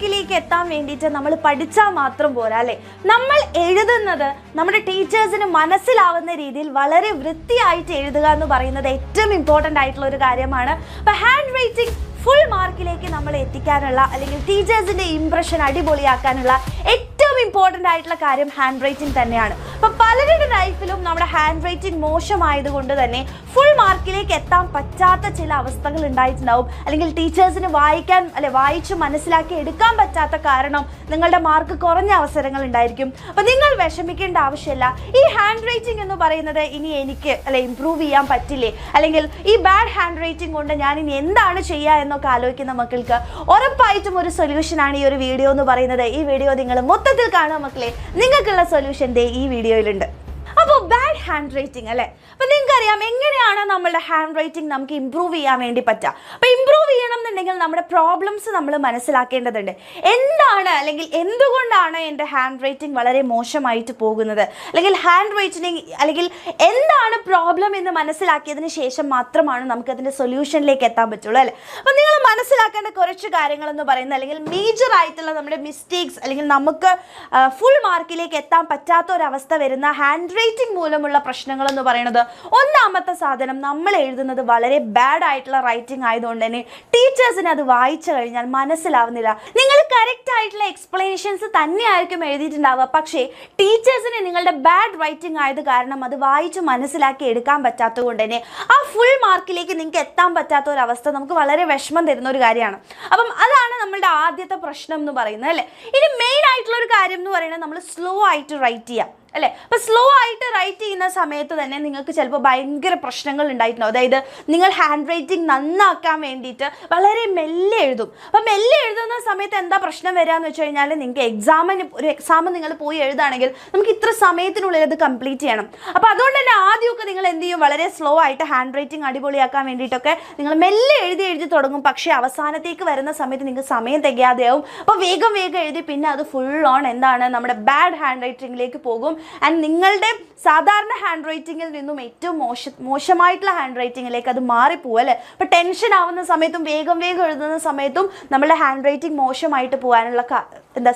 മാർക്കിലേക്ക് എത്താൻ വേണ്ടിയിട്ട് നമ്മൾ പഠിച്ചാൽ മാത്രം പോരാ അല്ലേ? നമ്മൾ എഴുതുന്നത് നമ്മുടെ ടീച്ചേഴ്സിന് മനസ്സിലാവുന്ന രീതിയിൽ വളരെ വൃത്തിയായിട്ട് എഴുതുക എന്ന് പറയുന്നത് ഏറ്റവും ഇമ്പോർട്ടൻ്റ് ആയിട്ടുള്ള ഒരു കാര്യമാണ്. അപ്പോൾ ഹാൻഡ് റൈറ്റിംഗ് ഫുൾ മാർക്കിലേക്ക് നമ്മൾ എത്തിക്കാനുള്ള അല്ലെങ്കിൽ ടീച്ചേഴ്സിൻ്റെ ഇംപ്രഷൻ അടിപൊളിയാക്കാനുള്ള ഏറ്റവും ഇമ്പോർട്ടൻ്റ് ആയിട്ടുള്ള കാര്യം ഹാൻഡ് റൈറ്റിംഗ് തന്നെയാണ്. അപ്പോൾ പലരുടെ ലൈഫിലും നമ്മുടെ ഹാൻഡ് റൈറ്റിംഗ് മോശമായതുകൊണ്ട് തന്നെ ഫുൾ മാർക്കിലേക്ക് എത്താൻ പറ്റാത്ത ചില അവസ്ഥകൾ ഉണ്ടായിട്ടുണ്ടാവും. അല്ലെങ്കിൽ ടീച്ചേഴ്സിന് വായിച്ച് മനസ്സിലാക്കി എടുക്കാൻ പറ്റാത്ത കാരണം നിങ്ങളുടെ മാർക്ക് കുറഞ്ഞ അവസരങ്ങൾ ഉണ്ടായിരിക്കും. അപ്പോൾ നിങ്ങൾ വിഷമിക്കേണ്ട ആവശ്യമില്ല. ഈ ഹാൻഡ് റൈറ്റിംഗ് എന്ന് പറയുന്നത് ഇനി എനിക്ക് ഇംപ്രൂവ് ചെയ്യാൻ പറ്റില്ലേ, അല്ലെങ്കിൽ ഈ ബാഡ് ഹാൻഡ് റൈറ്റിംഗ് കൊണ്ട് ഞാൻ ഇനി എന്താണ് ചെയ്യുക എന്നൊക്കെ ആലോചിക്കുന്ന മക്കൾക്ക് ഉറപ്പായിട്ടും ഒരു സൊല്യൂഷനാണ് ഈ ഒരു വീഡിയോ എന്ന് പറയുന്നത്. ഈ വീഡിയോ നിങ്ങൾ മൊത്തത്തിൽ കാണുക മക്കളെ, നിങ്ങൾക്കുള്ള സൊല്യൂഷൻ ഈ വീഡിയോയിലുണ്ട്. അപ്പോൾ ബാഡ് ഹാൻഡ് റൈറ്റിംഗ് അല്ലേ, അപ്പോൾ നിങ്ങൾക്കറിയാം എങ്ങനെയാണ് നമ്മളുടെ ഹാൻഡ് റൈറ്റിംഗ് നമുക്ക് ഇമ്പ്രൂവ് ചെയ്യാൻ വേണ്ടി പറ്റുക. അപ്പോൾ ഇമ്പ്രൂവ് ചെയ്യണം എന്നുണ്ടെങ്കിൽ നമ്മുടെ പ്രോബ്ലംസ് നമ്മൾ മനസ്സിലാക്കേണ്ടതുണ്ട്. എന്താണ് അല്ലെങ്കിൽ എന്തുകൊണ്ടാണ് എൻ്റെ ഹാൻഡ് റൈറ്റിംഗ് വളരെ മോശമായിട്ട് പോകുന്നത്, അല്ലെങ്കിൽ ഹാൻഡ് റൈറ്റിംഗ് അല്ലെങ്കിൽ എന്താണ് പ്രോബ്ലം എന്ന് മനസ്സിലാക്കിയതിന് ശേഷം മാത്രമാണ് നമുക്കതിൻ്റെ സൊല്യൂഷനിലേക്ക് എത്താൻ പറ്റുള്ളൂ അല്ലേ. അപ്പോൾ നിങ്ങൾ മനസ്സിലാക്കേണ്ട കുറച്ച് കാര്യങ്ങളെന്ന് പറയുന്നത് അല്ലെങ്കിൽ മേജർ ആയിട്ടുള്ള നമ്മുടെ മിസ്റ്റേക്സ് അല്ലെങ്കിൽ നമുക്ക് ഫുൾ മാർക്കിലേക്ക് എത്താൻ പറ്റാത്ത ഒരവസ്ഥ വരുന്ന ഹാൻഡ് റൈറ്റിംഗ് മൂലമുള്ള പ്രശ്നങ്ങൾ എന്ന് പറയുന്നത്, ഒന്നാമത്തെ സാധനം നമ്മൾ എഴുതുന്നത് വളരെ ബാഡ് ആയിട്ടുള്ള റൈറ്റിംഗ് ആയതുകൊണ്ട് തന്നെ ടീച്ചേഴ്സിന് അത് വായിച്ചു കഴിഞ്ഞാൽ മനസ്സിലാവുന്നില്ല. നിങ്ങൾ കറക്റ്റ് ആയിട്ടുള്ള എക്സ്പ്ലനേഷൻസ് തന്നെയായിരിക്കും എഴുതിയിട്ടുണ്ടാവുക, പക്ഷേ ടീച്ചേഴ്സിന് നിങ്ങളുടെ ബാഡ് റൈറ്റിംഗ് ആയത് കാരണം അത് വായിച്ച് മനസ്സിലാക്കി എടുക്കാൻ പറ്റാത്തത് കൊണ്ട് തന്നെ ആ ഫുൾ മാർക്കിലേക്ക് നിങ്ങൾക്ക് എത്താൻ പറ്റാത്ത ഒരവസ്ഥ നമുക്ക് വളരെ വിഷമം തരുന്ന ഒരു കാര്യമാണ്. അപ്പം അതാണ് നമ്മളുടെ ആദ്യത്തെ പ്രശ്നം എന്ന് പറയുന്നത് അല്ലേ. ഇനി മെയിൻ ആയിട്ടുള്ള ഒരു കാര്യം എന്ന് പറയുന്നത് നമ്മൾ സ്ലോ ആയിട്ട് റൈറ്റ് ചെയ്യാം അല്ലേ. അപ്പോൾ സ്ലോ ആയിട്ട് റൈറ്റ് ചെയ്യുന്ന സമയത്ത് തന്നെ നിങ്ങൾക്ക് ചിലപ്പോൾ ഭയങ്കര പ്രശ്നങ്ങൾ ഉണ്ടായിട്ടുണ്ടാവും. അതായത് നിങ്ങൾ ഹാൻഡ് റൈറ്റിംഗ് നന്നാക്കാൻ വേണ്ടിയിട്ട് വളരെ മെല്ലെ എഴുതും. അപ്പോൾ മെല്ലെ എഴുതുന്ന സമയത്ത് എന്താ പ്രശ്നം വരിക എന്ന് വെച്ച് കഴിഞ്ഞാൽ, നിങ്ങൾക്ക് ഒരു എക്സാം നിങ്ങൾ പോയി എഴുതുകയാണെങ്കിൽ നമുക്ക് ഇത്ര സമയത്തിനുള്ളിൽ അത് കംപ്ലീറ്റ് ചെയ്യണം. അപ്പോൾ അതുകൊണ്ട് തന്നെ ആദ്യമൊക്കെ നിങ്ങൾ എന്ത് ചെയ്യും, വളരെ സ്ലോ ആയിട്ട് ഹാൻഡ് റൈറ്റിംഗ് അടിപൊളിയാക്കാൻ വേണ്ടിയിട്ടൊക്കെ നിങ്ങൾ മെല്ലെ എഴുതി തുടങ്ങും. പക്ഷേ അവസാനത്തേക്ക് വരുന്ന സമയത്ത് നിങ്ങൾക്ക് സമയം തികയാതെയാവും. അപ്പോൾ വേഗം എഴുതി പിന്നെ അത് ഫുൾ ഓൺ എന്താണ് നമ്മുടെ ബാഡ് ഹാൻഡ് റൈറ്റിംഗിലേക്ക് പോകും. ആൻഡ് നിങ്ങളുടെ സാധാരണ ഹാൻഡ് റൈറ്റിങ്ങിൽ നിന്നും ഏറ്റവും മോശമായിട്ടുള്ള ഹാൻഡ് റൈറ്റിങ്ങിലേക്ക് അത് മാറിപ്പോവും അല്ലേ. അപ്പോൾ ടെൻഷൻ ആവുന്ന സമയത്തും വേഗം എഴുതുന്ന സമയത്തും നമ്മുടെ ഹാൻഡ് റൈറ്റിംഗ് മോശമായിട്ട് പോകാനുള്ള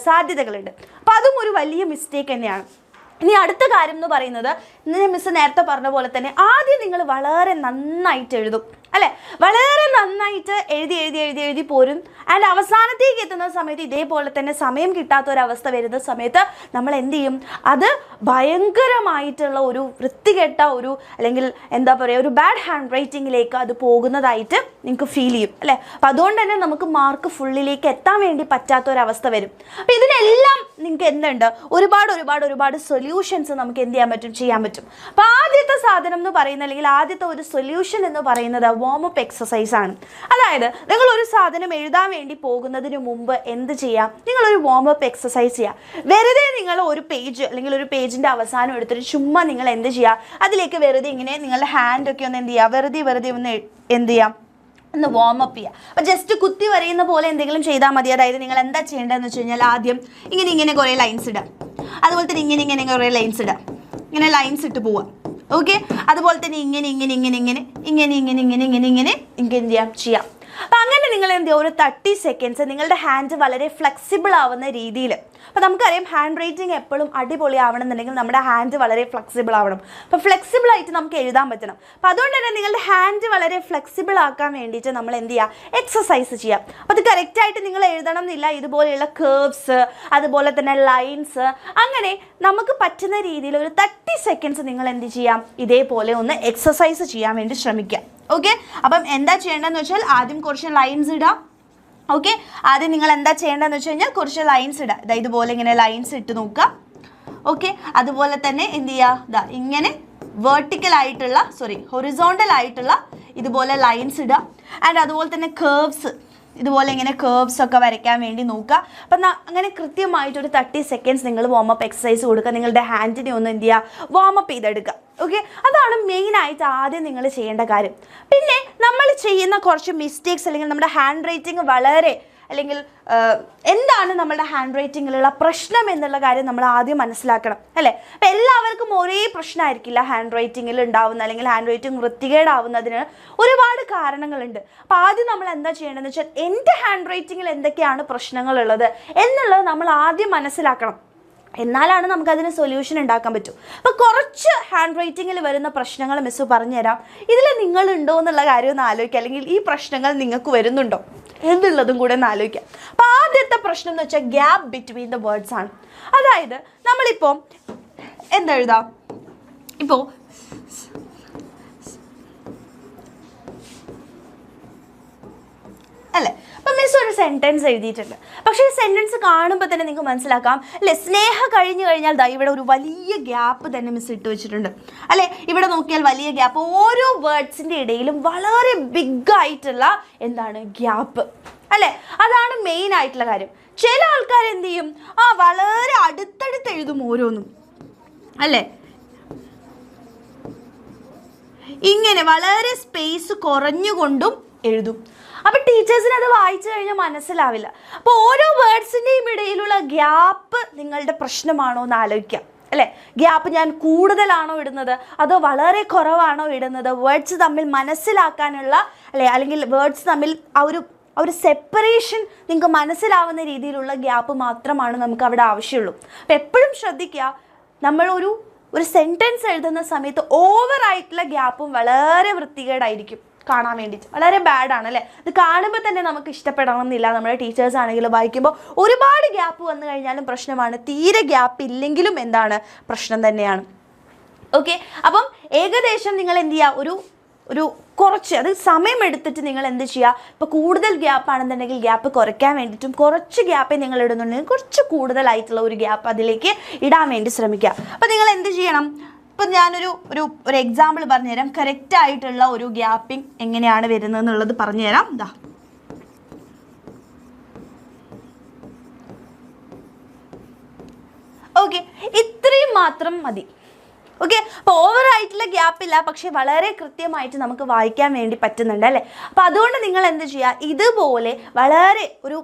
സാധ്യതകളുണ്ട്. അപ്പോൾ അതും ഒരു വലിയ മിസ്റ്റേക്ക് തന്നെയാണ്. ഇനി അടുത്ത കാര്യം എന്ന് പറയുന്നത്, മിസ് നേരത്തെ പറഞ്ഞ പോലെ തന്നെ ആദ്യം നിങ്ങൾ വളരെ നന്നായിട്ട് എഴുതും അല്ലേ, വളരെ നന്നായിട്ട് എഴുതി പോരും. ആൻഡ് അവസാനത്തേക്ക് എത്തുന്ന സമയത്ത് ഇതേപോലെ തന്നെ സമയം കിട്ടാത്ത ഒരവസ്ഥ വരുന്ന സമയത്ത് നമ്മൾ എന്ത് ചെയ്യും, അത് ഭയങ്കരമായിട്ടുള്ള ഒരു വൃത്തികെട്ട അല്ലെങ്കിൽ എന്താ പറയുക ഒരു ബാഡ് ഹാൻഡ് റൈറ്റിങ്ങിലേക്ക് അത് പോകുന്നതായിട്ട് നിങ്ങൾക്ക് ഫീൽ ചെയ്യും അല്ലേ. അപ്പോൾ അതുകൊണ്ട് തന്നെ നമുക്ക് മാർക്ക് ഫുള്ളിലേക്ക് എത്താൻ വേണ്ടി പറ്റാത്ത ഒരവസ്ഥ വരും. അപ്പോൾ ഇതിനെല്ലാം നിങ്ങൾക്ക് എന്തുണ്ട്, ഒരുപാട് സൊല്യൂഷൻസ് നമുക്ക് എന്ത് ചെയ്യാൻ പറ്റും. അപ്പോൾ ആദ്യത്തെ സാധനം എന്ന് പറയുന്നത് അല്ലെങ്കിൽ ആദ്യത്തെ ഒരു സൊല്യൂഷൻ എന്ന് പറയുന്നത് വാം-അപ്പ് എക്സസൈസ് ആണ്. അതായത് നിങ്ങൾ ഒരു സാധനം എഴുതാൻ വേണ്ടി പോകുന്നതിന് മുമ്പ് എന്ത് ചെയ്യാം, നിങ്ങളൊരു വാം-അപ്പ് എക്സസൈസ് ചെയ്യുക. വെറുതെ നിങ്ങൾ ഒരു പേജ് അല്ലെങ്കിൽ ഒരു പേജിൻ്റെ അവസാനം എടുത്തിട്ട് ചുമ്മാ നിങ്ങൾ എന്ത് ചെയ്യുക, അതിലേക്ക് വെറുതെ ഇങ്ങനെ നിങ്ങളുടെ ഹാൻഡൊക്കെ ഒന്ന് എന്ത് ചെയ്യുക, വെറുതെ ഒന്ന് എന്ത് ചെയ്യാം, ഒന്ന് വാം-അപ്പ് ചെയ്യുക. അപ്പോൾ ജസ്റ്റ് കുത്തി വരയുന്ന പോലെ എന്തെങ്കിലും ചെയ്താൽ മതി. അതായത് നിങ്ങൾ എന്താ ചെയ്യേണ്ടതെന്ന് വെച്ച് കഴിഞ്ഞാൽ ആദ്യം ഇങ്ങനെ കുറേ ലൈൻസ് ഇടാം, അതുപോലെ തന്നെ ഇങ്ങനെ കുറേ ലൈൻസ് ഇടാം, ഇങ്ങനെ ലൈൻസ് ഇട്ട് പോവുക. ഓക്കെ, അതുപോലെ തന്നെ ഇങ്ങനെ ചെയ്യാം. അപ്പം അങ്ങനെ നിങ്ങൾ എന്ത് ചെയ്യുക, ഒരു 30 സെക്കൻഡ്സ് നിങ്ങളുടെ ഹാൻഡ് വളരെ ഫ്ലെക്സിബിൾ ആവുന്ന രീതിയിൽ. അപ്പോൾ നമുക്കറിയാം ഹാൻഡ് റൈറ്റിംഗ് എപ്പോഴും അടിപൊളി ആവണം എന്നുണ്ടെങ്കിൽ നമ്മുടെ ഹാൻഡ് വളരെ ഫ്ലെക്സിബിൾ ആവണം. അപ്പോൾ ഫ്ലെക്സിബിൾ ആയിട്ട് നമുക്ക് എഴുതാൻ പറ്റണം. അപ്പോൾ അതുകൊണ്ട് തന്നെ നിങ്ങളുടെ ഹാൻഡ് വളരെ ഫ്ലെക്സിബിൾ ആക്കാൻ വേണ്ടിയിട്ട് നമ്മൾ എന്ത് ചെയ്യുക, എക്സസൈസ് ചെയ്യാം. അപ്പോൾ അത് കറക്റ്റായിട്ട് നിങ്ങൾ എഴുതണം എന്നില്ല, ഇതുപോലെയുള്ള കേർവ്സ് അതുപോലെ തന്നെ ലൈൻസ്, അങ്ങനെ നമുക്ക് പറ്റുന്ന രീതിയിൽ ഒരു 30 സെക്കൻഡ്സ് നിങ്ങൾ എന്ത് ചെയ്യാം, ഇതേപോലെ ഒന്ന് എക്സസൈസ് ചെയ്യാൻ വേണ്ടി ശ്രമിക്കുക. ഓക്കെ, അപ്പം എന്താ ചെയ്യേണ്ടതെന്ന് വെച്ചാൽ ആദ്യം കുറച്ച് ലൈൻസ് ഇടാം. ഓക്കെ, ആദ്യം നിങ്ങൾ എന്താ ചെയ്യേണ്ടതെന്ന് വെച്ച് കഴിഞ്ഞാൽ കുറച്ച് ലൈൻസ് ഇടുക. ഇതുപോലെ ഇങ്ങനെ ലൈൻസ് ഇട്ട് നോക്കുക. ഓക്കെ, അതുപോലെ തന്നെ എന്ത് ചെയ്യുക, ഇങ്ങനെ ഹൊറിസോണ്ടൽ ആയിട്ടുള്ള ഇതുപോലെ ലൈൻസ് ഇടുക. ആൻഡ് അതുപോലെ തന്നെ കേർവ്സ്, ഇതുപോലെ ഇങ്ങനെ കേർവ്സ് ഒക്കെ വരയ്ക്കാൻ വേണ്ടി നോക്കുക. അപ്പം അങ്ങനെ കൃത്യമായിട്ടൊരു 30 സെക്കൻഡ്സ് നിങ്ങൾ വാം-അപ്പ് എക്സസൈസ് കൊടുക്കുക. നിങ്ങളുടെ ഹാൻഡിനെ ഒന്ന് എന്ത് ചെയ്യുക, വാം-അപ്പ് ചെയ്തെടുക്കുക. ഓക്കെ, അതാണ് മെയിനായിട്ട് ആദ്യം നിങ്ങൾ ചെയ്യേണ്ട കാര്യം. പിന്നെ നമ്മൾ ചെയ്യുന്ന കുറച്ച് മിസ്റ്റേക്സ് അല്ലെങ്കിൽ നമ്മുടെ ഹാൻഡ് റൈറ്റിംഗ് വളരെ അല്ലെങ്കിൽ എന്താണ് നമ്മുടെ ഹാൻഡ് റൈറ്റിങ്ങിലുള്ള പ്രശ്നം എന്നുള്ള കാര്യം നമ്മൾ ആദ്യം മനസ്സിലാക്കണം അല്ലേ. അപ്പം എല്ലാവർക്കും ഒരേ പ്രശ്നമായിരിക്കില്ല ഹാൻഡ് റൈറ്റിങ്ങിൽ ഉണ്ടാവുന്ന, അല്ലെങ്കിൽ ഹാൻഡ് റൈറ്റിംഗ് വൃത്തികേടാവുന്നതിന് ഒരുപാട് കാരണങ്ങളുണ്ട്. അപ്പോൾ ആദ്യം നമ്മൾ എന്താ ചെയ്യേണ്ടതെന്ന് വെച്ചാൽ എൻ്റെ ഹാൻഡ് റൈറ്റിങ്ങിൽ എന്തൊക്കെയാണ് പ്രശ്നങ്ങളുള്ളത് എന്നുള്ളത് നമ്മൾ ആദ്യം മനസ്സിലാക്കണം. എന്നാലാണ് നമുക്കതിന് സൊല്യൂഷൻ ഉണ്ടാക്കാൻ പറ്റും. അപ്പോൾ കുറച്ച് ഹാൻഡ് റൈറ്റിങ്ങിൽ വരുന്ന പ്രശ്നങ്ങൾ മിസ് പറഞ്ഞുതരാം. ഇതിൽ നിങ്ങളുണ്ടോ എന്നുള്ള കാര്യം ഒന്ന് ആലോചിക്കുക, അല്ലെങ്കിൽ ഈ പ്രശ്നങ്ങൾ നിങ്ങൾക്ക് വരുന്നുണ്ടോ എന്നുള്ളതും കൂടെ ഒന്ന് ആലോചിക്കാം. അപ്പോൾ ആദ്യത്തെ പ്രശ്നം എന്ന് വെച്ചാൽ ഗ്യാപ്പ് ബിറ്റ്വീൻ ദ വേർഡ്സ് ആണ്. അതായത് നമ്മളിപ്പോൾ എന്തെഴുതാം, ഇപ്പോൾ അല്ലേ, അപ്പം മിസ് ഒരു സെൻറ്റൻസ് എഴുതിയിട്ടുണ്ട്. പക്ഷേ ഈ സെൻറ്റൻസ് കാണുമ്പോൾ തന്നെ നിങ്ങൾക്ക് മനസ്സിലാക്കാം അല്ലേ, സ്നേഹ കഴിഞ്ഞു കഴിഞ്ഞാൽ ദാ ഇവിടെ ഒരു വലിയ ഗ്യാപ്പ് തന്നെ മിസ് ഇട്ട് വെച്ചിട്ടുണ്ട് അല്ലേ. ഇവിടെ നോക്കിയാൽ വലിയ ഗ്യാപ്പ്, ഓരോ വേർഡ്സിൻ്റെ ഇടയിലും വളരെ ബിഗ് ആയിട്ടുള്ള എന്താണ് ഗ്യാപ്പ് അല്ലേ. അതാണ് മെയിൻ ആയിട്ടുള്ള കാര്യം. ചില ആൾക്കാർ എന്ത് ചെയ്യും, വളരെ അടുത്തടുത്ത് എഴുതും ഓരോന്നും അല്ലേ, ഇങ്ങനെ വളരെ സ്പേസ് കുറഞ്ഞുകൊണ്ടും എഴുതും. അപ്പം ടീച്ചേഴ്സിന് അത് വായിച്ചു കഴിഞ്ഞാൽ മനസ്സിലാവില്ല. അപ്പോൾ ഓരോ വേർഡ്സിൻ്റെയും ഇടയിലുള്ള ഗ്യാപ്പ് നിങ്ങളുടെ പ്രശ്നമാണോ എന്ന് ആലോചിക്കാം അല്ലേ. ഗ്യാപ്പ് ഞാൻ കൂടുതലാണോ ഇടുന്നത് അതോ വളരെ കുറവാണോ ഇടുന്നത്, വേർഡ്സ് തമ്മിൽ മനസ്സിലാക്കാനുള്ള അല്ലേ, അല്ലെങ്കിൽ വേർഡ്സ് തമ്മിൽ ആ ഒരു സെപ്പറേഷൻ നിങ്ങൾക്ക് മനസ്സിലാവുന്ന രീതിയിലുള്ള ഗ്യാപ്പ് മാത്രമാണ് നമുക്ക് അവിടെ ആവശ്യമുള്ളൂ. അപ്പം എപ്പോഴും ശ്രദ്ധിക്കുക, നമ്മളൊരു സെൻറ്റൻസ് എഴുതുന്ന സമയത്ത് ഓവറായിട്ടുള്ള ഗ്യാപ്പും വളരെ വൃത്തികേടായിരിക്കും കാണാൻ വേണ്ടിയിട്ട്, വളരെ ബാഡാണ് അല്ലേ. ഇത് കാണുമ്പോൾ തന്നെ നമുക്ക് ഇഷ്ടപ്പെടണമെന്നില്ല. നമ്മുടെ ടീച്ചേഴ്സ് ആണെങ്കിലും വായിക്കുമ്പോൾ ഒരുപാട് ഗ്യാപ്പ് വന്നു കഴിഞ്ഞാലും പ്രശ്നമാണ്, തീരെ ഗ്യാപ്പ് ഇല്ലെങ്കിലും എന്താണ് പ്രശ്നം തന്നെയാണ്. ഓക്കെ, അപ്പം ഏകദേശം നിങ്ങൾ എന്ത് ചെയ്യുക, ഒരു കുറച്ച് അത് സമയമെടുത്തിട്ട് നിങ്ങൾ എന്ത് ചെയ്യുക, ഇപ്പോൾ കൂടുതൽ ഗ്യാപ്പ് ആണെന്നുണ്ടെങ്കിൽ ഗ്യാപ്പ് കുറയ്ക്കാൻ വേണ്ടിയിട്ടും, കുറച്ച് ഗ്യാപ്പേ നിങ്ങൾ ഇടുന്നുണ്ടെങ്കിൽ കുറച്ച് കൂടുതലായിട്ടുള്ള ഒരു ഗ്യാപ്പ് അതിലേക്ക് ഇടാൻ വേണ്ടി ശ്രമിക്കുക. അപ്പോൾ നിങ്ങൾ എന്ത് ചെയ്യണം, ഇപ്പം ഞാനൊരു എക്സാമ്പിൾ പറഞ്ഞുതരാം, കറക്റ്റായിട്ടുള്ള ഒരു ഗ്യാപ്പിംഗ് എങ്ങനെയാണ് വരുന്നത് എന്നുള്ളത് പറഞ്ഞുതരാം. ഇതാ, ഓക്കെ, ഇത്രയും മാത്രം മതി. ഓക്കെ, അപ്പോൾ ഓവറായിട്ടുള്ള ഗ്യാപ്പില്ല, പക്ഷെ വളരെ കൃത്യമായിട്ട് നമുക്ക് വായിക്കാൻ വേണ്ടി പറ്റുന്നുണ്ട് അല്ലേ. അപ്പോൾ അതുകൊണ്ട് നിങ്ങൾ എന്ത് ചെയ്യുക, ഇതുപോലെ വളരെ ഒരു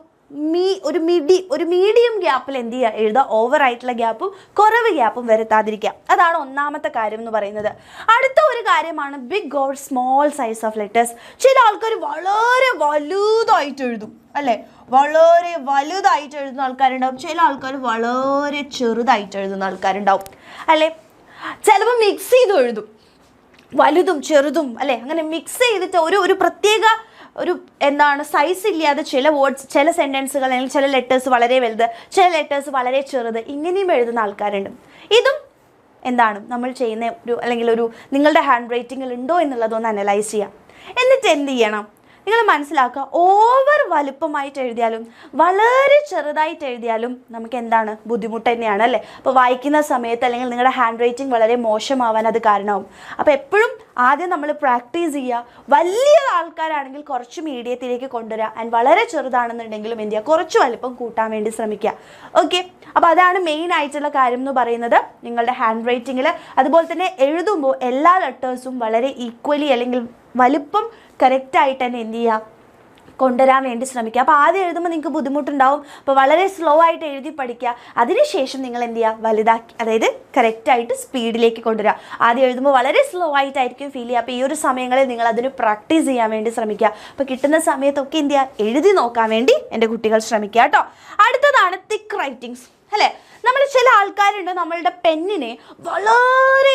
മീഡിയം ഗ്യാപ്പിൽ എന്ത് ചെയ്യുക, എഴുതുക. ഓവറായിട്ടുള്ള ഗ്യാപ്പും കുറവ് ഗ്യാപ്പും വരുത്താതിരിക്കുക. അതാണ് ഒന്നാമത്തെ കാര്യം എന്ന് പറയുന്നത്. അടുത്ത ഒരു കാര്യമാണ് big or small size of letters. ചില ആൾക്കാർ വളരെ വലുതായിട്ട് എഴുതും അല്ലേ, വളരെ വലുതായിട്ട് എഴുതുന്ന ആൾക്കാരുണ്ടാവും. ചില ആൾക്കാർ വളരെ ചെറുതായിട്ട് എഴുതുന്ന ആൾക്കാരുണ്ടാവും അല്ലേ. ചിലപ്പോൾ മിക്സ് ചെയ്ത് എഴുതും, വലുതും ചെറുതും അല്ലേ, അങ്ങനെ മിക്സ് ചെയ്തിട്ട് ഒരു പ്രത്യേക എന്താണ് സൈസ് ഇല്ലാതെ ചില വേർഡ്സ്, ചില സെൻറ്റൻസുകൾ അല്ലെങ്കിൽ ചില ലെറ്റേഴ്സ് വളരെ വലുത്, ചില ലെറ്റേഴ്സ് വളരെ ചെറുത്, ഇങ്ങനെയും എഴുതുന്ന ആൾക്കാരുണ്ട്. ഇതും എന്താണ് നമ്മൾ ചെയ്യുന്ന അല്ലെങ്കിൽ നിങ്ങളുടെ ഹാൻഡ് റൈറ്റിങ്ങിൽ ഉണ്ടോ എന്നുള്ളതൊന്ന് അനലൈസ് ചെയ്യാം. എന്നിട്ട് എന്ത് ചെയ്യണം, നിങ്ങൾ മനസ്സിലാക്കുക, ഓവർ വലുപ്പമായിട്ട് എഴുതിയാലും വളരെ ചെറുതായിട്ട് എഴുതിയാലും നമുക്ക് എന്താണ് ബുദ്ധിമുട്ട് തന്നെയാണ് അല്ലേ. അപ്പോൾ വായിക്കുന്ന സമയത്ത് അല്ലെങ്കിൽ നിങ്ങളുടെ ഹാൻഡ് റൈറ്റിംഗ് വളരെ മോശമാവാൻ അത് കാരണമാവും. അപ്പോൾ എപ്പോഴും ആദ്യം നമ്മൾ പ്രാക്ടീസ് ചെയ്യുക. വലിയ ആൾക്കാരാണെങ്കിൽ കുറച്ച് മീഡിയത്തിലേക്ക് കൊണ്ടുവരിക, ആൻഡ് വളരെ ചെറുതാണെന്നുണ്ടെങ്കിലും എന്ത് ചെയ്യുക, കുറച്ച് വലുപ്പം കൂട്ടാൻ വേണ്ടി ശ്രമിക്കുക. ഓക്കെ, അപ്പോൾ അതാണ് മെയിൻ ആയിട്ടുള്ള കാര്യം എന്ന് പറയുന്നത് നിങ്ങളുടെ ഹാൻഡ് റൈറ്റിങ്ങിൽ. അതുപോലെ തന്നെ എഴുതുമ്പോൾ എല്ലാ ലെറ്റേഴ്സും വളരെ ഈക്വലി അല്ലെങ്കിൽ വലുപ്പം കറക്റ്റായിട്ട് തന്നെ എന്ത് ചെയ്യുക, കൊണ്ടുവരാൻ വേണ്ടി ശ്രമിക്കുക. അപ്പോൾ ആദ്യം എഴുതുമ്പോൾ നിങ്ങൾക്ക് ബുദ്ധിമുട്ടുണ്ടാവും. അപ്പോൾ വളരെ സ്ലോ ആയിട്ട് എഴുതി പഠിക്കുക. അതിനുശേഷം നിങ്ങൾ എന്ത് ചെയ്യുക, വലുതാക്കി, അതായത് കറക്റ്റായിട്ട് സ്പീഡിലേക്ക് കൊണ്ടുവരിക. ആദ്യം എഴുതുമ്പോൾ വളരെ സ്ലോ ആയിട്ടായിരിക്കും ഫീൽ ചെയ്യുക. അപ്പോൾ ഈ ഒരു സമയങ്ങളിൽ നിങ്ങൾ അതിന് പ്രാക്ടീസ് ചെയ്യാൻ വേണ്ടി ശ്രമിക്കുക. അപ്പോൾ കിട്ടുന്ന സമയത്തൊക്കെ എന്ത് ചെയ്യുക, എഴുതി നോക്കാൻ വേണ്ടി എൻ്റെ കുട്ടികൾ ശ്രമിക്കുക കേട്ടോ. അടുത്തതാണ് തിക്ക് റൈറ്റിങ്സ് അല്ലേ. നമ്മൾ ചില ആൾക്കാരുണ്ട് നമ്മളുടെ പെന്നിനെ വളരെ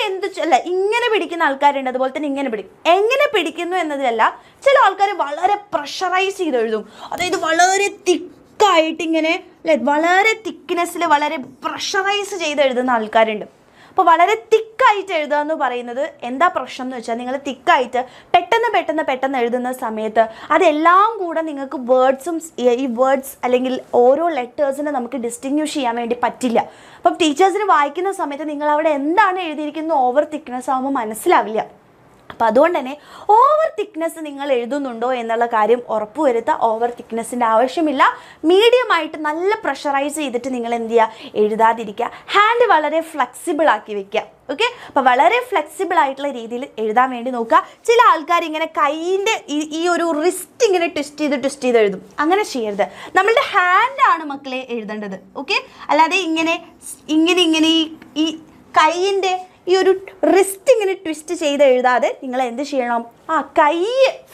ഇങ്ങനെ പിടിക്കുന്ന ആൾക്കാരുണ്ട്, അതുപോലെ തന്നെ ഇങ്ങനെ പിടിക്കും. എങ്ങനെ പിടിക്കുന്നു എന്നതിലല്ല, ചില ആൾക്കാർ വളരെ പ്രഷറൈസ് ചെയ്ത് എഴുതും. അതായത് വളരെ തിക്കായിട്ട് ഇങ്ങനെ വളരെ തിക്നെസ്സിൽ വളരെ പ്രഷറൈസ് ചെയ്ത് എഴുതുന്ന ആൾക്കാരുണ്ട്. അപ്പോൾ വളരെ തിക്കായിട്ട് എഴുതുക എന്ന് പറയുന്നത് എന്താ പ്രശ്നം എന്ന് വെച്ചാൽ, നിങ്ങൾ തിക്കായിട്ട് പെട്ടെന്ന് എഴുതുന്ന സമയത്ത് അതെല്ലാം കൂടെ നിങ്ങൾക്ക് ഈ വേർഡ്സ് അല്ലെങ്കിൽ ഓരോ ലെറ്റേഴ്സിനെ നമുക്ക് ഡിസ്റ്റിങ്വിഷ് ചെയ്യാൻ വേണ്ടി പറ്റില്ല. അപ്പം ടീച്ചേഴ്സിന് വായിക്കുന്ന സമയത്ത് നിങ്ങൾ അവിടെ എന്താണ് എഴുതിയിരിക്കുന്നത് ഓവർ തിക്നെസ് ആകുമ്പോൾ മനസ്സിലാവില്ല. അപ്പോൾ അതുകൊണ്ട് തന്നെ ഓവർ തിക്നെസ് നിങ്ങൾ എഴുതുന്നുണ്ടോ എന്നുള്ള കാര്യം ഉറപ്പുവരുത്തുക. ഓവർ തിക്നെസ്സിൻ്റെ ആവശ്യമില്ല. മീഡിയമായിട്ട് നല്ല പ്രഷറൈസ് ചെയ്തിട്ട് നിങ്ങൾ എന്ത് ചെയ്യുക, എഴുതാതിരിക്കുക. ഹാൻഡ് വളരെ ഫ്ലെക്സിബിൾ ആക്കി വെക്കുക. ഓക്കെ, അപ്പോൾ വളരെ ഫ്ലെക്സിബിൾ ആയിട്ടുള്ള രീതിയിൽ എഴുതാൻ വേണ്ടി നോക്കുക. ചില ആൾക്കാർ ഇങ്ങനെ കൈയിൻ്റെ ഈ ഒരു റിസ്റ്റ് ഇങ്ങനെ ട്വിസ്റ്റ് ചെയ്ത് എഴുതും. അങ്ങനെ ചെയ്യരുത്. നമ്മളുടെ ഹാൻഡാണ് മക്കളെ എഴുതേണ്ടത്. ഓക്കെ, അല്ലാതെ ഇങ്ങനെ ഈ കൈയിൻ്റെ ഈ ഒരു റിസ്റ്റ് ഇങ്ങനെ ട്വിസ്റ്റ് ചെയ്ത് എഴുതാതെ നിങ്ങൾ എന്ത് ചെയ്യണം, കൈ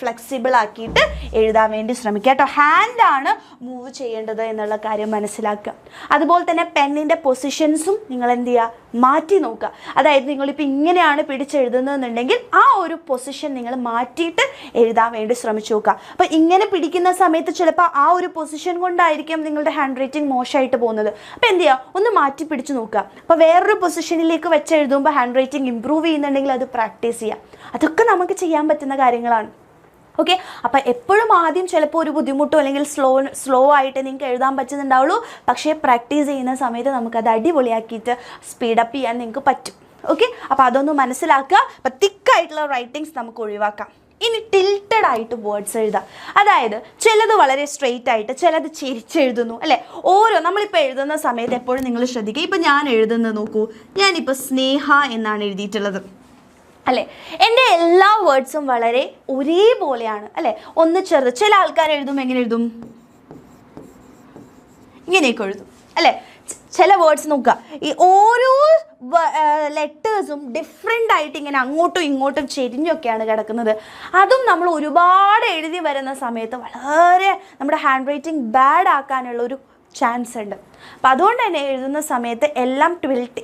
ഫ്ലെക്സിബിൾ ആക്കിയിട്ട് എഴുതാൻ വേണ്ടി ശ്രമിക്കുക കേട്ടോ. ഹാൻഡാണ് മൂവ് ചെയ്യേണ്ടത് എന്നുള്ള കാര്യം മനസ്സിലാക്കുക. അതുപോലെ തന്നെ പെന്നിൻ്റെ പൊസിഷൻസും നിങ്ങൾ എന്ത് ചെയ്യുക, മാറ്റി നോക്കുക. അതായത് നിങ്ങളിപ്പോൾ ഇങ്ങനെയാണ് പിടിച്ചെഴുതുന്നതെന്നുണ്ടെങ്കിൽ ആ ഒരു പൊസിഷൻ നിങ്ങൾ മാറ്റിയിട്ട് എഴുതാൻ വേണ്ടി ശ്രമിച്ചു നോക്കുക. അപ്പോൾ ഇങ്ങനെ പിടിക്കുന്ന സമയത്ത് ചിലപ്പോൾ ആ ഒരു പൊസിഷൻ കൊണ്ടായിരിക്കും നിങ്ങളുടെ ഹാൻഡ് റൈറ്റിംഗ് മോശമായിട്ട് പോകുന്നത്. അപ്പോൾ എന്ത് ചെയ്യുക, ഒന്ന് മാറ്റി പിടിച്ച് നോക്കുക. അപ്പോൾ വേറൊരു പൊസിഷനിലേക്ക് വെച്ച് എഴുതുമ്പോൾ ഹാൻഡ് റൈറ്റിംഗ് ഇമ്പ്രൂവ് ചെയ്യുന്നുണ്ടെങ്കിൽ അത് പ്രാക്ടീസ് ചെയ്യുക. അതൊക്കെ നമുക്ക് ചെയ്യാൻ പറ്റുന്ന കാര്യങ്ങളാണ്. ഓക്കെ, അപ്പോൾ എപ്പോഴും ആദ്യം ചിലപ്പോൾ ഒരു ബുദ്ധിമുട്ടോ അല്ലെങ്കിൽ സ്ലോ ആയിട്ട് നിങ്ങൾക്ക് എഴുതാൻ പറ്റുന്നുണ്ടാവുള്ളൂ. പക്ഷേ പ്രാക്ടീസ് ചെയ്യുന്ന സമയത്ത് നമുക്കത് അടിപൊളിയാക്കിയിട്ട് സ്പീഡപ്പ് ചെയ്യാൻ നിങ്ങൾക്ക് പറ്റും. ഓക്കെ, അപ്പോൾ അതൊന്ന് മനസ്സിലാക്കുക. അപ്പോൾ തിക്കായിട്ടുള്ള റൈറ്റിങ്സ് നമുക്ക് ഒഴിവാക്കാം. ഇനി ടിൽറ്റഡ് ആയിട്ട് വേർഡ്സ് എഴുതാം. അതായത് ചിലത് വളരെ സ്ട്രെയിറ്റ് ആയിട്ട്, ചിലത് ചിരിച്ചെഴുതുന്നു അല്ലേ. നമ്മളിപ്പോൾ എഴുതുന്ന സമയത്ത് എപ്പോഴും നിങ്ങൾ ശ്രദ്ധിക്കുക. ഇപ്പം ഞാൻ എഴുതുന്നത് നോക്കൂ, ഞാനിപ്പോൾ സ്നേഹ എന്നാണ് എഴുതിയിട്ടുള്ളത് അല്ലേ. എൻ്റെ എല്ലാ വേർഡ്സും വളരെ ഒരേപോലെയാണ് അല്ലേ. ഒന്ന് ചെറുത്, ചില ആൾക്കാർ എഴുതും എങ്ങനെ എഴുതും, ഇങ്ങനെയൊക്കെ എഴുതും അല്ലേ. ചില വേർഡ്സ് നോക്കുക, ഈ ഓരോ ലെറ്റേഴ്സും ഡിഫറെൻ്റ് ആയിട്ട് ഇങ്ങനെ അങ്ങോട്ടും ഇങ്ങോട്ടും ചെരിഞ്ഞൊക്കെയാണ് കിടക്കുന്നത്. അതും നമ്മൾ ഒരുപാട് എഴുതി വരുന്ന സമയത്ത് വളരെ നമ്മുടെ ഹാൻഡ് റൈറ്റിംഗ് ബാഡ് ആക്കാനുള്ളൊരു ചാൻസ് ഉണ്ട്. അപ്പം അതുകൊണ്ട് തന്നെ എഴുതുന്ന സമയത്ത് എല്ലാം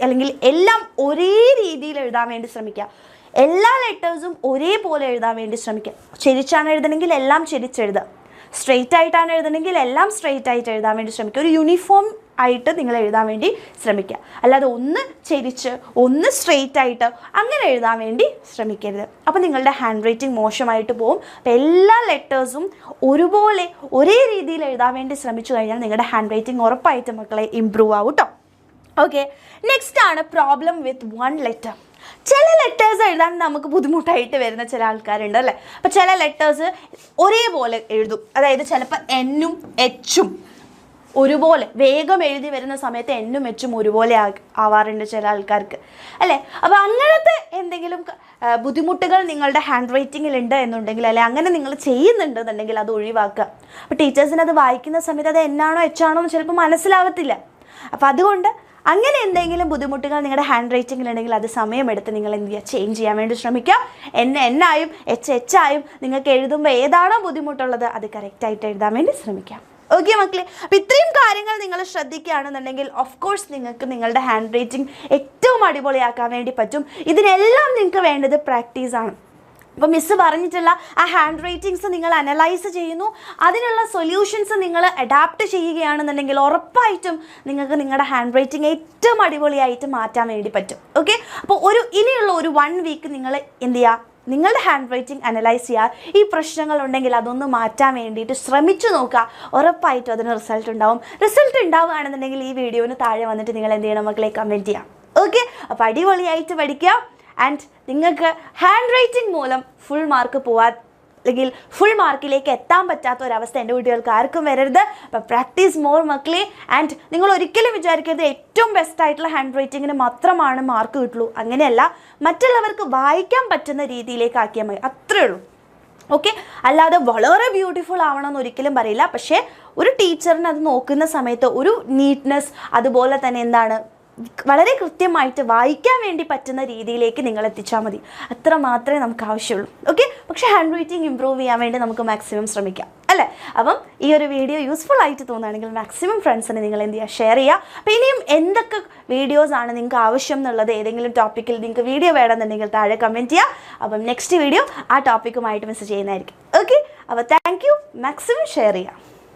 അല്ലെങ്കിൽ എല്ലാം ഒരേ രീതിയിൽ എഴുതാൻ വേണ്ടി ശ്രമിക്കുക. എല്ലാ ലെറ്റേഴ്സും ഒരേപോലെ എഴുതാൻ വേണ്ടി ശ്രമിക്കുക. ചെരിച്ചാണ് എഴുതണമെങ്കിൽ എല്ലാം ചെരിച്ചെഴുതുക. സ്ട്രെയിറ്റ് ആയിട്ടാണ് എഴുതണമെങ്കിൽ എല്ലാം സ്ട്രെയിറ്റ് ആയിട്ട് എഴുതാൻ വേണ്ടി ശ്രമിക്കുക. ഒരു യൂണിഫോം ആയിട്ട് നിങ്ങൾ എഴുതാൻ വേണ്ടി ശ്രമിക്കുക. അല്ലാതെ ഒന്ന് ചെരിച്ച് ഒന്ന് സ്ട്രെയിറ്റ് ആയിട്ട് അങ്ങനെ എഴുതാൻ വേണ്ടി ശ്രമിക്കരുത്. അപ്പോൾ നിങ്ങളുടെ ഹാൻഡ് റൈറ്റിംഗ് മോശമായിട്ട് പോകും. അപ്പോൾ എല്ലാ ലെറ്റേഴ്സും ഒരുപോലെ ഒരേ രീതിയിൽ എഴുതാൻ വേണ്ടി ശ്രമിച്ചു കഴിഞ്ഞാൽ നിങ്ങളുടെ ഹാൻഡ് റൈറ്റിംഗ് ഉറപ്പായിട്ട് മക്കളെ ഇമ്പ്രൂവ് ആവും കേട്ടോ. ഓക്കെ, നെക്സ്റ്റ് ആണ് പ്രോബ്ലം വിത്ത് വൺ ലെറ്റർ. ചില ലെറ്റേഴ്സ് എഴുതാൻ നമുക്ക് ബുദ്ധിമുട്ടായിട്ട് വരുന്ന ചില ആൾക്കാരുണ്ട് അല്ലേ. അപ്പോൾ ചില ലെറ്റേഴ്സ് ഒരേപോലെ എഴുതും. അതായത് ചിലപ്പോൾ എന്നും എച്ചും ഒരുപോലെ വേഗം എഴുതി വരുന്ന സമയത്ത് എന്നും എച്ചും ഒരുപോലെ ആവാറുണ്ട് ചില ആൾക്കാർക്ക് അല്ലേ. അപ്പോൾ അങ്ങനത്തെ എന്തെങ്കിലും ബുദ്ധിമുട്ടുകൾ നിങ്ങളുടെ ഹാൻഡ് റൈറ്റിങ്ങിൽ ഉണ്ട് എന്നുണ്ടെങ്കിൽ, അല്ലെ അങ്ങനെ നിങ്ങൾ ചെയ്യുന്നുണ്ടെന്നുണ്ടെങ്കിൽ അത് ഒഴിവാക്കുക. അപ്പോൾ ടീച്ചേഴ്സിന് അത് വായിക്കുന്ന സമയത്ത് അത് എന്നാണോ എച്ചാണോ എന്ന് ചിലപ്പോൾ മനസ്സിലാവത്തില്ല. അപ്പോൾ അതുകൊണ്ട് അങ്ങനെ എന്തെങ്കിലും ബുദ്ധിമുട്ടുകൾ നിങ്ങളുടെ ഹാൻഡ് റൈറ്റിങ്ങിലുണ്ടെങ്കിൽ അത് സമയമെടുത്ത് നിങ്ങൾ എന്ത് ചെയ്യുക, ചേഞ്ച് ചെയ്യാൻ വേണ്ടി ശ്രമിക്കുക. എന്നായും എച്ചായും നിങ്ങൾക്ക് എഴുതുമ്പോൾ ഏതാണോ ബുദ്ധിമുട്ടുള്ളത് അത് കറക്റ്റായിട്ട് എഴുതാൻ വേണ്ടി ശ്രമിക്കാം. ഓക്കെ മക്കളെ, അപ്പോൾ ഇത്രയും കാര്യങ്ങൾ നിങ്ങൾ ശ്രദ്ധിക്കുകയാണെന്നുണ്ടെങ്കിൽ ഓഫ് കോഴ്സ് നിങ്ങൾക്ക് നിങ്ങളുടെ ഹാൻഡ് റൈറ്റിംഗ് ഏറ്റവും അടിപൊളിയാക്കാൻ വേണ്ടി പറ്റും. ഇതിനെല്ലാം നിങ്ങൾക്ക് വേണ്ടത് പ്രാക്ടീസാണ്. അപ്പോൾ മിസ്സ് പറഞ്ഞിട്ടുള്ള ആ ഹാൻഡ് റൈറ്റിങ്സ് നിങ്ങൾ അനലൈസ് ചെയ്യുന്നു, അതിനുള്ള സൊല്യൂഷൻസ് നിങ്ങൾ അഡാപ്റ്റ് ചെയ്യുകയാണെന്നുണ്ടെങ്കിൽ ഉറപ്പായിട്ടും നിങ്ങൾക്ക് നിങ്ങളുടെ ഹാൻഡ് റൈറ്റിംഗ് ഏറ്റവും അടിപൊളിയായിട്ട് മാറ്റാൻ വേണ്ടി പറ്റും. ഓക്കെ, അപ്പോൾ ഇനിയുള്ള ഒരു 1 വീക്ക് നിങ്ങൾ എന്ത് ചെയ്യുക, നിങ്ങളുടെ ഹാൻഡ് റൈറ്റിംഗ് അനലൈസ് ചെയ്യുക. ഈ പ്രശ്നങ്ങളുണ്ടെങ്കിൽ അതൊന്ന് മാറ്റാൻ വേണ്ടിയിട്ട് ശ്രമിച്ചു നോക്കുക. ഉറപ്പായിട്ടും അതിന് റിസൾട്ട് ഉണ്ടാവും. റിസൾട്ട് ഉണ്ടാവുകയാണെന്നുണ്ടെങ്കിൽ ഈ വീഡിയോന് താഴെ വന്നിട്ട് നിങ്ങൾ എന്ത് ചെയ്യണം മക്കളെ, കമൻറ്റ് ചെയ്യാം. ഓക്കെ, അപ്പോൾ അടിപൊളിയായിട്ട് പഠിക്കുക. ആൻഡ് നിങ്ങൾക്ക് ഹാൻഡ് റൈറ്റിംഗ് മൂലം ഫുൾ മാർക്ക് പോവാൻ അല്ലെങ്കിൽ ഫുൾ മാർക്കിലേക്ക് എത്താൻ പറ്റാത്ത ഒരവസ്ഥ എൻ്റെ കുട്ടികൾക്ക് ആർക്കും വരരുത്. അപ്പോൾ പ്രാക്ടീസ് മോർ മക്കളെ. ആൻഡ് നിങ്ങൾ ഒരിക്കലും വിചാരിക്കരുത് ഏറ്റവും ബെസ്റ്റ് ആയിട്ടുള്ള ഹാൻഡ് റൈറ്റിങ്ങിന് മാത്രമാണ് മാർക്ക് കിട്ടുള്ളൂ. അങ്ങനെയല്ല, മറ്റുള്ളവർക്ക് വായിക്കാൻ പറ്റുന്ന രീതിയിലേക്ക് ആക്കിയാൽ മതി, അത്രേ ഉള്ളൂ. ഓക്കെ, അല്ലാതെ വളരെ ബ്യൂട്ടിഫുൾ ആവണമെന്ന് ഒരിക്കലും പറയില്ല. പക്ഷേ ഒരു ടീച്ചറിന് അത് നോക്കുന്ന സമയത്ത് ഒരു നീറ്റ്നെസ്, അതുപോലെ തന്നെ എന്താണ്, വളരെ കൃത്യമായിട്ട് വായിക്കാൻ വേണ്ടി പറ്റുന്ന രീതിയിലേക്ക് നിങ്ങൾ എത്തിച്ചാൽ മതി. അത്ര മാത്രമേ നമുക്ക് ആവശ്യമുള്ളൂ. ഓക്കെ, പക്ഷേ ഹാൻഡ് റൈറ്റിംഗ് ഇമ്പ്രൂവ് ചെയ്യാൻ വേണ്ടി നമുക്ക് മാക്സിമം ശ്രമിക്കാം അല്ലേ. അപ്പം ഈ ഒരു വീഡിയോ യൂസ്ഫുൾ ആയിട്ട് തോന്നുകയാണെങ്കിൽ മാക്സിമം ഫ്രണ്ട്സിന് നിങ്ങൾ എന്ത് ചെയ്യുക, ഷെയർ ചെയ്യുക. അപ്പോൾ ഇനിയും എന്തൊക്കെ വീഡിയോസാണ് നിങ്ങൾക്ക് ആവശ്യം എന്നുള്ളത്, ഏതെങ്കിലും ടോപ്പിക്കിൽ നിങ്ങൾക്ക് വീഡിയോ വേണമെന്നുണ്ടെങ്കിൽ താഴെ കമൻറ്റ് ചെയ്യുക. അപ്പം നെക്സ്റ്റ് വീഡിയോ ആ ടോപ്പിക്കുമായിട്ട് മിസ് ചെയ്യുന്നതായിരിക്കും. ഓക്കെ, അപ്പോൾ താങ്ക് യു. മാക്സിമം ഷെയർ ചെയ്യുക.